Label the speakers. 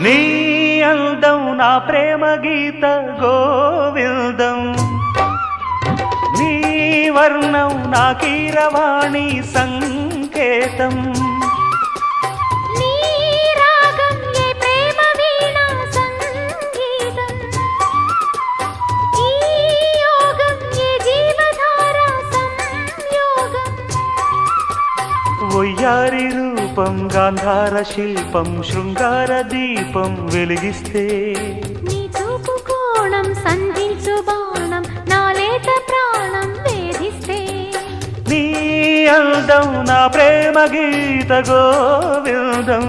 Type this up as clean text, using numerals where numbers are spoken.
Speaker 1: నీ అందం నా ప్రేమ గీత గోవిందం, నీ వర్ణం నా కీరవాణి సంకేతం.
Speaker 2: నీ రాగం ఏ ప్రేమ వీణా సంగీతం, ఈ యోగం ఏ జీవధార సంయోగం.
Speaker 1: వయ్యారి రూపం గాంధార శిల్పం శృంగార దీపం వెలిగిస్తే,
Speaker 2: నీ చూపు కోణం సంధించు బాణం నా లేత ప్రాణం వేధిస్తే.
Speaker 1: నీ అందం నా ప్రేమ గీత గోవిందం.